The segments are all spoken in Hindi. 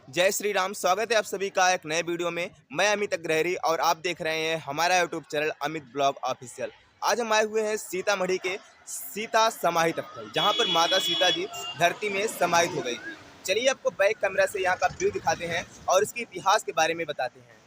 जय श्री राम। स्वागत है आप सभी का एक नए वीडियो में। मैं अमित अग्रहरी और आप देख रहे हैं हमारा YouTube channel Amit blog official. आज हम आए हुए हैं सीतामढ़ी के सीता समाहित स्थल, जहां पर माता सीता जी धरती में समाहित हो गई थी। चलिए आपको बैक कैमरा से यहाँ का व्यू दिखाते हैं और इसके इतिहास के बारे में बताते हैं।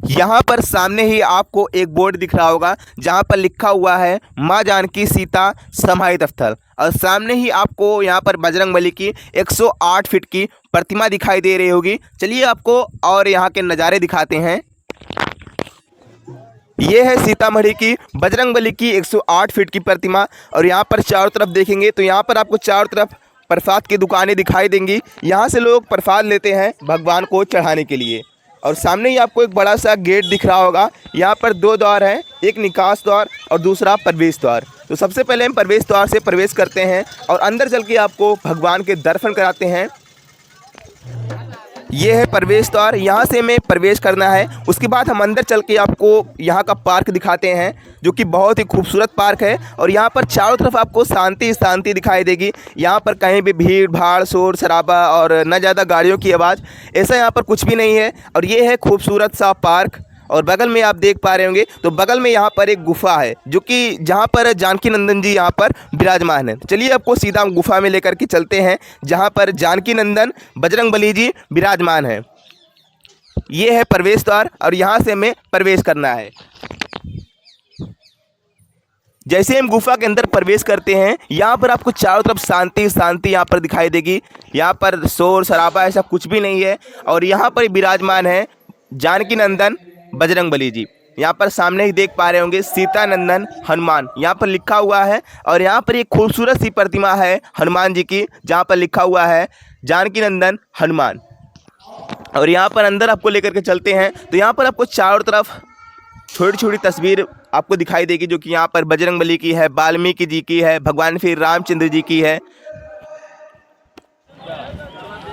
यहाँ पर सामने ही आपको एक बोर्ड दिख रहा होगा जहाँ पर लिखा हुआ है माँ जानकी सीता समाहित स्थल, और सामने ही आपको यहाँ पर बजरंगबली की 108 फीट की प्रतिमा दिखाई दे रही होगी। चलिए आपको और यहाँ के नज़ारे दिखाते हैं। ये है सीतामढ़ी की बजरंगबली की 108 फीट की प्रतिमा, और यहाँ पर चारों तरफ देखेंगे तो यहाँ पर आपको चारों तरफ प्रसाद की दुकानें दिखाई देंगी। यहाँ से लोग प्रसाद लेते हैं भगवान को चढ़ाने के लिए। और सामने ही आपको एक बड़ा सा गेट दिख रहा होगा। यहाँ पर दो द्वार हैं, एक निकास द्वार और दूसरा प्रवेश द्वार। तो सबसे पहले हम प्रवेश द्वार से प्रवेश करते हैं और अंदर चल के आपको भगवान के दर्शन कराते हैं। ये है प्रवेश द्वार, यहाँ से हमें प्रवेश करना है। उसके बाद हम अंदर चल के आपको यहाँ का पार्क दिखाते हैं, जो कि बहुत ही खूबसूरत पार्क है। और यहाँ पर चारों तरफ आपको शांति शांति दिखाई देगी। यहाँ पर कहीं भी भीड़ भाड़ शोर शराबा और न ज़्यादा गाड़ियों की आवाज़, ऐसा यहाँ पर कुछ भी नहीं है। और ये है खूबसूरत सा पार्क। और बगल में आप देख पा रहे होंगे तो बगल में यहाँ पर एक गुफा है, जो कि जहाँ पर जानकी नंदन जी यहाँ पर विराजमान है। चलिए आपको सीधा गुफा में लेकर के चलते हैं, जहाँ पर जानकी नंदन बजरंगबली जी विराजमान है। ये है प्रवेश द्वार और यहाँ से हमें प्रवेश करना है। जैसे हम गुफा के अंदर प्रवेश करते हैं, यहाँ पर आपको चारों तरफ शांति शांति यहाँ पर दिखाई देगी। यहाँ पर शोर शराबा ऐसा कुछ भी नहीं है। और यहाँ पर विराजमान है जानकी नंदन बजरंगबली जी। यहाँ पर सामने ही देख पा रहे होंगे सीता नंदन हनुमान यहाँ पर लिखा हुआ है। और यहाँ पर एक खूबसूरत सी प्रतिमा है हनुमान जी की, जहाँ पर लिखा हुआ है जानकी नंदन हनुमान। और यहाँ पर अंदर आपको लेकर के चलते हैं तो यहाँ पर आपको चारों तरफ छोटी छोटी तस्वीर आपको दिखाई देगी, जो कि यहाँ पर बजरंगबली की है, वाल्मीकि जी की है, भगवान श्री रामचंद्र जी की है।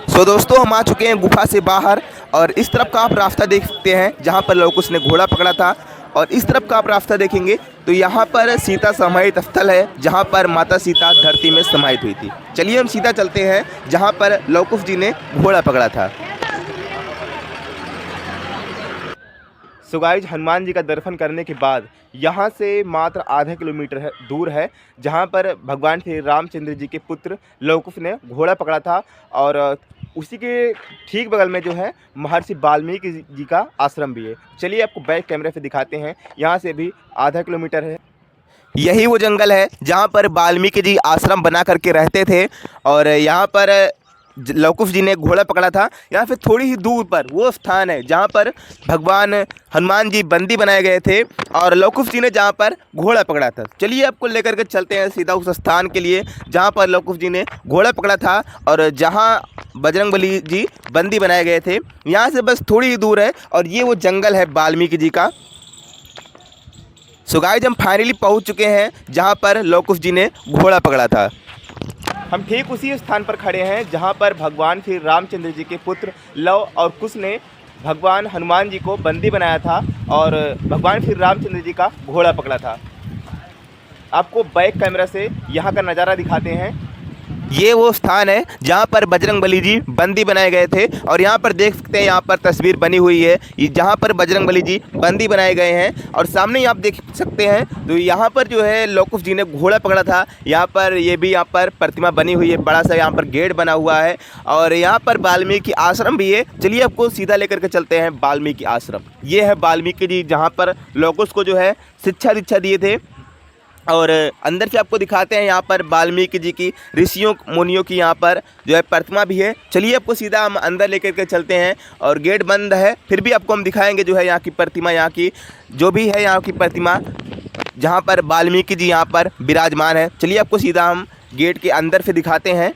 सो दोस्तों, हम आ चुके हैं गुफा से बाहर, और इस तरफ का आप रास्ता देख सकते हैं जहाँ पर लव कुश ने घोड़ा पकड़ा था। और इस तरफ का आप रास्ता देखेंगे तो यहाँ पर सीता समाहित स्थल है, जहाँ पर माता सीता धरती में समाहित हुई थी। चलिए हम सीधा चलते हैं जहाँ पर लव कुश जी ने घोड़ा पकड़ा था। सो गाइस, हनुमान जी का दर्शन करने के बाद यहाँ से मात्र आधा किलोमीटर दूर है जहाँ पर भगवान श्री रामचंद्र जी के पुत्र लव कुश ने घोड़ा पकड़ा था। और उसी के ठीक बगल में जो है महर्षि वाल्मीकि जी का आश्रम भी है। चलिए आपको बैक कैमरे से दिखाते हैं। यहाँ से भी आधा किलोमीटर है। यही वो जंगल है जहाँ पर वाल्मीकि जी आश्रम बना करके रहते थे। और यहाँ पर लव कुश जी ने घोड़ा पकड़ा था। यहाँ से थोड़ी ही दूर पर वो स्थान है जहाँ पर भगवान हनुमान जी बंदी बनाए गए थे और लव कुश जी ने जहाँ पर घोड़ा पकड़ा था। चलिए आपको लेकर के चलते हैं सीधा उस स्थान के लिए जहाँ पर लव कुश जी ने घोड़ा पकड़ा था और जहाँ बजरंगबली जी बंदी बनाए गए थे। यहाँ से बस थोड़ी ही दूर है और ये वो जंगल है वाल्मीकि जी का। सो गाइस, हम फाइनली पहुँच चुके हैं जहाँ पर लव कुश जी ने घोड़ा पकड़ा था। हम ठीक उसी स्थान पर खड़े हैं जहां पर भगवान श्री रामचंद्र जी के पुत्र लव और कुश ने भगवान हनुमान जी को बंदी बनाया था और भगवान श्री रामचंद्र जी का घोड़ा पकड़ा था। आपको बैक कैमरा से यहां का नज़ारा दिखाते हैं। ये वो स्थान है जहाँ पर बजरंगबली जी बंदी बनाए गए थे। और यहाँ पर देख सकते हैं, यहाँ पर तस्वीर बनी हुई है जहाँ पर बजरंगबली जी बंदी बनाए गए हैं। और सामने ही आप देख सकते हैं तो यहाँ पर जो है लव कुश जी ने घोड़ा पकड़ा था। यहाँ पर ये भी यहाँ पर प्रतिमा बनी हुई है, बड़ा सा यहाँ पर गेट बना हुआ है और यहाँ पर वाल्मीकि आश्रम भी है। चलिए आपको सीधा लेकर के चलते हैं वाल्मीकि आश्रम। ये है वाल्मीकि जी जहाँ पर लव कुश को जो है शिक्षा दीक्षा दिए थे। और अंदर से आपको दिखाते हैं यहाँ पर वाल्मीकि जी की ऋषियों मुनियों की यहाँ पर जो है प्रतिमा भी है। चलिए आपको सीधा हम अंदर लेकर के चलते हैं और गेट बंद है, फिर भी आपको हम दिखाएंगे जो है यहाँ की प्रतिमा, यहाँ की जो भी है यहाँ की प्रतिमा जहाँ पर वाल्मीकि जी यहाँ पर विराजमान है। चलिए आपको सीधा हम गेट के अंदर से दिखाते हैं।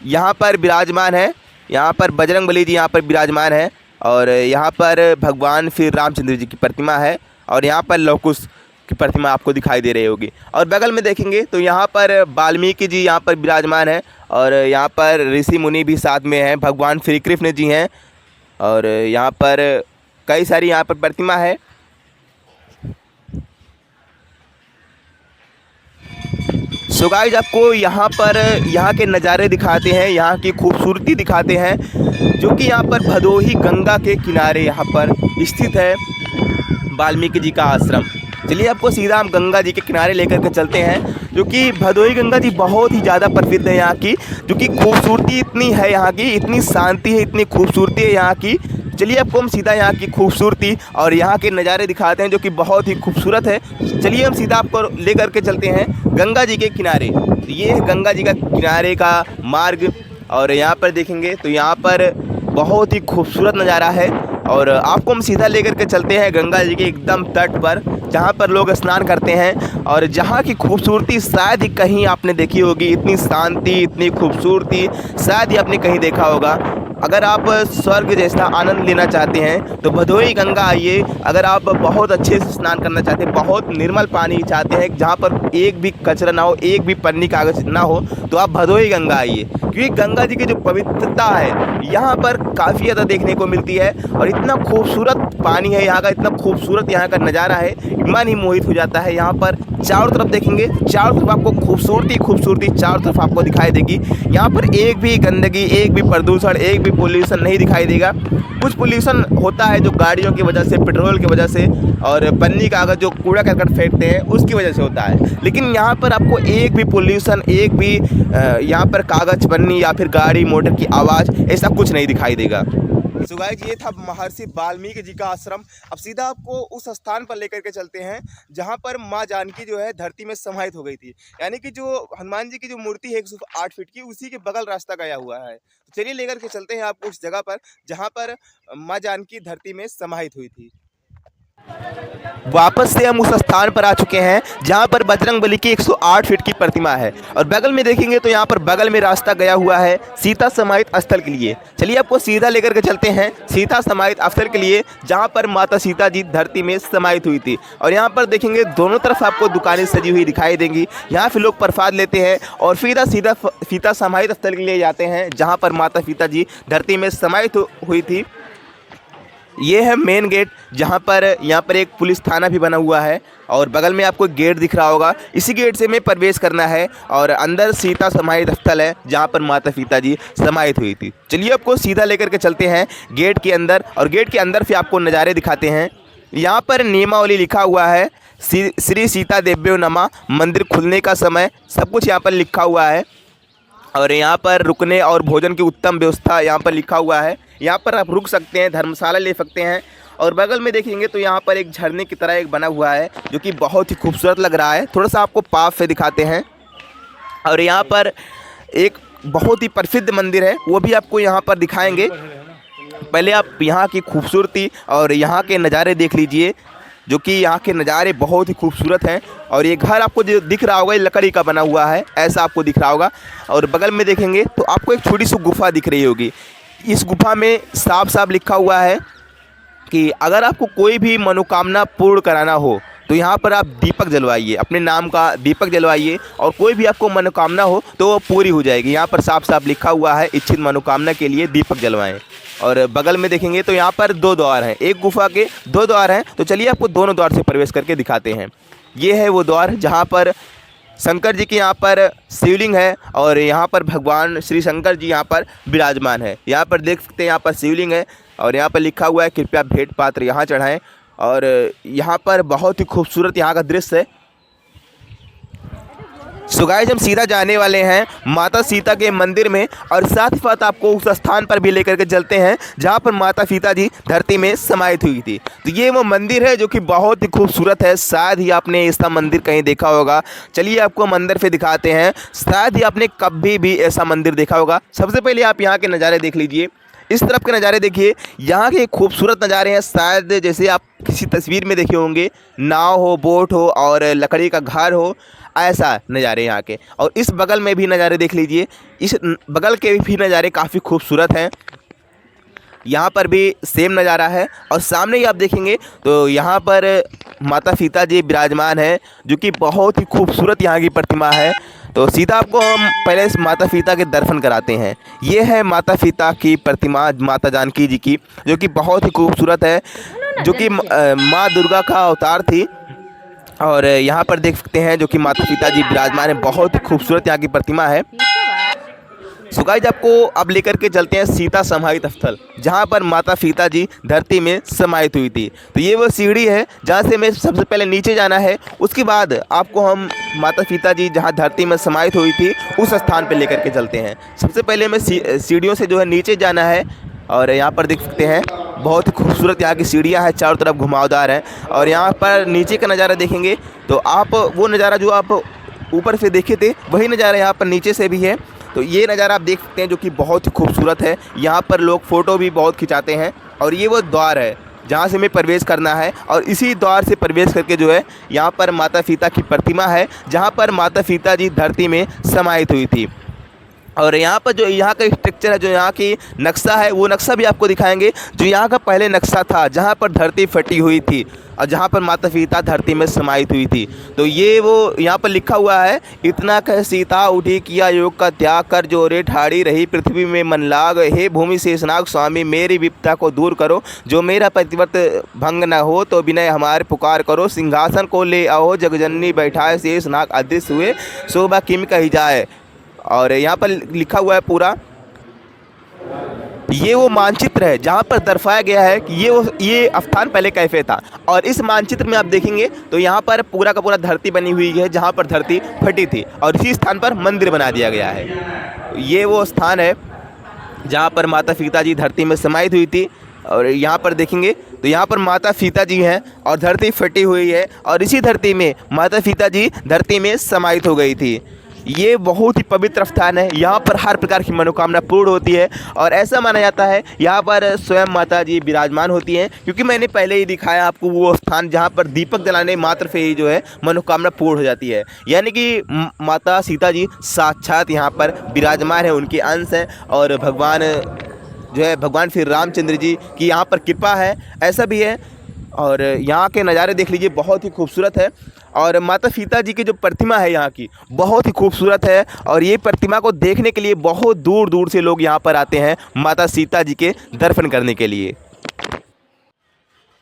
यहाँ पर विराजमान है, यहाँ पर बजरंगबली जी यहाँ पर विराजमान है और यहाँ पर भगवान श्री रामचंद्र जी की प्रतिमा है और यहाँ पर लव कुश की प्रतिमा आपको दिखाई दे रही होगी। और बगल में देखेंगे तो यहाँ पर वाल्मीकि जी यहाँ पर विराजमान है और यहाँ पर ऋषि मुनि भी साथ में हैं, भगवान श्री कृष्ण जी हैं और यहाँ पर कई सारी यहाँ पर प्रतिमा है। सो गाइस आपको यहाँ पर यहाँ के नज़ारे दिखाते हैं, यहाँ की खूबसूरती दिखाते हैं, जो कि यहाँ पर भदोही गंगा के किनारे यहाँ पर स्थित है वाल्मीकि जी का आश्रम। चलिए आपको सीधा हम गंगा जी के किनारे लेकर के चलते हैं, जो कि भदोही गंगा जी बहुत ही ज़्यादा प्रसिद्ध है यहाँ की, जो कि खूबसूरती इतनी है यहाँ की, इतनी शांति है, इतनी खूबसूरती है यहाँ की। चलिए आपको हम सीधा यहाँ की खूबसूरती और यहाँ के नज़ारे दिखाते हैं, जो कि बहुत ही खूबसूरत है। चलिए हम सीधा आपको ले करके चलते हैं गंगा जी के किनारे। तो ये है गंगा जी का किनारे का मार्ग, और यहाँ पर देखेंगे तो यहाँ पर बहुत ही खूबसूरत नज़ारा है। और आपको हम सीधा लेकर के चलते हैं गंगा जी के एकदम तट पर, जहाँ पर लोग स्नान करते हैं, और जहाँ की खूबसूरती शायद ही कहीं आपने देखी होगी। इतनी शांति, इतनी खूबसूरती शायद ही आपने कहीं देखा होगा। अगर आप स्वर्ग जैसा आनंद लेना चाहते हैं तो भदोही गंगा आइए। अगर आप बहुत अच्छे से स्नान करना चाहते हैं, बहुत निर्मल पानी चाहते हैं, जहाँ पर एक भी कचरा ना हो, एक भी पन्नी कागज ना हो, तो आप भदोही गंगा आइए। क्योंकि गंगा जी की जो पवित्रता है यहाँ पर काफ़ी ज़्यादा देखने को मिलती है, और इतना खूबसूरत पानी है यहाँ का, इतना खूबसूरत यहाँ का नज़ारा है, मन ही मोहित हो जाता है। यहाँ पर चारों तरफ देखेंगे, चारों तरफ आपको खूबसूरती खूबसूरती चारों तरफ आपको दिखाई देगी। यहाँ पर एक भी गंदगी, एक भी प्रदूषण, एक भी पोल्यूशन नहीं दिखाई देगा। कुछ पोल्यूशन होता है जो गाड़ियों की वजह से, पेट्रोल की वजह से, और पन्नी कागज जो कूड़ा करकट फेंकते हैं उसकी वजह से होता है, लेकिन यहाँ पर आपको एक भी पोल्यूशन, एक भी यहाँ पर कागज, पन्नी या फिर गाड़ी मोटर की आवाज़, ऐसा कुछ नहीं दिखाई देगा। सो गाइस ये था महर्षि वाल्मीकि जी का आश्रम। अब सीधा आपको उस स्थान पर लेकर के चलते हैं जहाँ पर माँ जानकी जो है धरती में समाहित हो गई थी, यानी कि जो हनुमान जी की जो मूर्ति है 108 फीट की, उसी के बगल रास्ता गया हुआ है। तो चलिए लेकर के चलते हैं आपको उस जगह पर जहाँ पर माँ जानकी धरती में समाहित हुई थी। वापस से हम उस स्थान पर आ चुके हैं जहां पर बजरंगबली की 108 फीट की प्रतिमा है, और बगल में देखेंगे तो यहां पर बगल में रास्ता गया हुआ है सीता समाहित स्थल के लिए। चलिए आपको सीधा लेकर के चलते हैं सीता समाहित स्थल के लिए, जहां पर माता सीता जी धरती में समाहित हुई थी। और यहां पर देखेंगे दोनों तरफ आपको दुकानें सजी हुई दिखाई देंगी। यहाँ फिर लोग प्रसाद लेते हैं और फिर सीधा सीता समाहित स्थल के लिए जाते हैं जहाँ पर माता सीता जी धरती में समाहित हुई थी। ये है मेन गेट, जहाँ पर यहाँ पर एक पुलिस थाना भी बना हुआ है, और बगल में आपको गेट दिख रहा होगा। इसी गेट से हमें प्रवेश करना है, और अंदर सीता समाहित स्थल है जहाँ पर माता सीता जी समाहित हुई थी। चलिए आपको सीधा लेकर के चलते हैं गेट के अंदर, और गेट के अंदर से आपको नज़ारे दिखाते हैं। यहाँ पर नियमावली लिखा हुआ है, श्री सीता देव्यो नमः, मंदिर खुलने का समय, सब कुछ यहाँ पर लिखा हुआ है। और यहाँ पर रुकने और भोजन की उत्तम व्यवस्था यहाँ पर लिखा हुआ है। यहाँ पर आप रुक सकते हैं, धर्मशाला ले सकते हैं। और बगल में देखेंगे तो यहाँ पर एक झरने की तरह एक बना हुआ है, जो कि बहुत ही खूबसूरत लग रहा है। थोड़ा सा आपको पास से दिखाते हैं। और यहाँ पर एक बहुत ही प्रसिद्ध मंदिर है, वो भी आपको यहाँ पर दिखाएंगे। पहले आप यहाँ की खूबसूरती और यहाँ के नज़ारे देख लीजिए, जो कि यहाँ के नज़ारे बहुत ही खूबसूरत हैं। और ये घर आपको जो दिख रहा होगा ये लकड़ी का बना हुआ है, ऐसा आपको दिख रहा होगा। और बगल में देखेंगे तो आपको एक छोटी सी गुफा दिख रही होगी। इस गुफा में साफ साफ लिखा हुआ है कि अगर आपको कोई भी मनोकामना पूर्ण कराना हो तो यहाँ पर आप दीपक जलवाइए, अपने नाम का दीपक जलवाइए, और कोई भी आपको मनोकामना हो तो वो पूरी हो जाएगी। यहाँ पर साफ साफ लिखा हुआ है, इच्छित मनोकामना के लिए दीपक जलवाएं। और बगल में देखेंगे तो यहाँ पर 2 द्वार हैं, एक गुफा के 2 द्वार हैं। तो चलिए आपको दोनों द्वार से प्रवेश करके दिखाते हैं। ये है वो द्वार जहाँ पर शंकर जी की यहाँ पर शिवलिंग है, और यहाँ पर भगवान श्री शंकर जी यहाँ पर विराजमान है। यहाँ पर देख सकते हैं यहाँ पर शिवलिंग है, और यहाँ पर लिखा हुआ है कृपया भेंट पात्र यहाँ चढ़ाएं। और यहाँ पर बहुत ही खूबसूरत यहाँ का दृश्य है। सो गाइस हम सीधा जाने वाले हैं माता सीता के मंदिर में, और साथ ही साथ आपको उस स्थान पर भी लेकर के चलते हैं जहाँ पर माता सीता जी धरती में समाहित हुई थी। तो ये वो मंदिर है जो कि बहुत ही खूबसूरत है, शायद ही आपने इसका मंदिर कहीं देखा होगा। चलिए आपको मंदिर पे दिखाते हैं, शायद ही आपने कभी भी ऐसा मंदिर देखा होगा। सबसे पहले आप यहाँ के नज़ारे देख लीजिए, इस तरफ के नज़ारे देखिए। यहाँ के खूबसूरत नज़ारे हैं, शायद जैसे आप किसी तस्वीर में देखे होंगे, नाव हो, बोट हो और लकड़ी का घर हो, ऐसा नज़ारे यहाँ के। और इस बगल में भी नज़ारे देख लीजिए, इस बगल के भी नज़ारे काफ़ी खूबसूरत हैं। यहाँ पर भी सेम नज़ारा है, और सामने ही आप देखेंगे तो यहाँ पर माता सीता जी विराजमान है, जो कि बहुत ही खूबसूरत यहाँ की प्रतिमा है। तो सीधा आपको हम पहले इस माता सीता के दर्शन कराते हैं। ये है माता सीता की प्रतिमा, माता जानकी जी की, जो कि बहुत ही खूबसूरत है, जो कि माँ दुर्गा का अवतार थी। और यहाँ पर देख सकते हैं जो कि माता सीता जी विराजमान है, बहुत ही खूबसूरत यहाँ की प्रतिमा है। सो गाइस आपको अब लेकर के चलते हैं सीता समाहित स्थल, जहाँ पर माता सीता जी धरती में समाहित हुई थी। तो ये वो सीढ़ी है जहाँ से हमें सबसे पहले नीचे जाना है, उसके बाद आपको हम माता सीता जी जहाँ धरती में समाहित हुई थी उस स्थान पर लेकर के चलते हैं। सबसे पहले हमें सीढ़ियों से जो है नीचे जाना है, और यहाँ पर देख सकते हैं बहुत ही खूबसूरत यहाँ की सीढ़ियाँ हैं, चारों तरफ घुमावदार हैं। और यहाँ पर नीचे का नज़ारा देखेंगे तो आप वो नज़ारा जो आप ऊपर से देखे थे वही नज़ारा यहाँ पर नीचे से भी है। तो ये नज़ारा आप देख सकते हैं जो कि बहुत ही खूबसूरत है। यहाँ पर लोग फ़ोटो भी बहुत खिंचाते हैं। और ये वो द्वार है जहाँ से हमें प्रवेश करना है, और इसी द्वार से प्रवेश करके जो है यहाँ पर माता सीता की प्रतिमा है, जहाँ पर माता सीता जी धरती में समाहित हुई थी। और यहाँ पर जो यहाँ का स्ट्रक्चर है, जो यहाँ की नक्शा है, वो नक्शा भी आपको दिखाएंगे जो यहाँ का पहले नक्शा था, जहाँ पर धरती फटी हुई थी और जहाँ पर माता सीता धरती में समाहित हुई थी। तो ये वो यहाँ पर लिखा हुआ है, इतना कह सीता उठी किया योग का त्याग कर, जो रे ठाड़ी रही पृथ्वी में मन लाग, हे भूमि शेषनाग स्वामी मेरी विपदा को दूर करो, जो मेरा प्रतिव्रत भंग न हो तो विनय हमारे पुकार करो, सिंहासन को ले आओ जगजननी बैठाए, शेषनाग अदृश्य हुए शोभा किम कही जाए। और यहाँ पर लिखा हुआ है पूरा, ये वो मानचित्र है जहाँ पर दर्शाया गया है कि ये स्थान पहले कैसे था। और इस मानचित्र में आप देखेंगे तो यहाँ पर पूरा का पूरा धरती बनी हुई है जहाँ पर धरती फटी थी, और इसी स्थान पर मंदिर बना दिया गया है। ये वो स्थान है जहाँ पर माता सीता जी धरती में समाहित हुई थी। और यहाँ पर देखेंगे तो यहाँ पर माता सीता जी हैं और धरती फटी हुई है, और इसी धरती में माता सीता जी धरती में समाहित हो गई थी। ये बहुत ही पवित्र स्थान है, यहाँ पर हर प्रकार की मनोकामना पूर्ण होती है। और ऐसा माना जाता है यहाँ पर स्वयं माता जी विराजमान होती हैं, क्योंकि मैंने पहले ही दिखाया आपको वो स्थान जहाँ पर दीपक जलाने मात्र से ही जो है मनोकामना पूर्ण हो जाती है। यानी कि माता सीता जी साक्षात यहाँ पर विराजमान है, उनके अंश हैं। और भगवान जो है भगवान श्री रामचंद्र जी की यहाँ पर कृपा है, ऐसा भी है। और यहाँ के नज़ारे देख लीजिए, बहुत ही खूबसूरत है। और माता सीता जी की जो प्रतिमा है यहाँ की बहुत ही खूबसूरत है, और ये प्रतिमा को देखने के लिए बहुत दूर दूर से लोग यहाँ पर आते हैं माता सीता जी के दर्शन करने के लिए।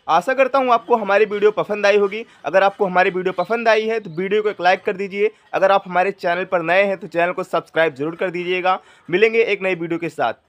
आशा करता हूँ आपको हमारी वीडियो पसंद आई होगी। अगर आपको हमारी वीडियो पसंद आई है तो वीडियो को एक लाइक कर दीजिए। अगर आप हमारे चैनल पर नए हैं तो चैनल को सब्सक्राइब जरूर कर दीजिएगा। मिलेंगे एक नई वीडियो के साथ।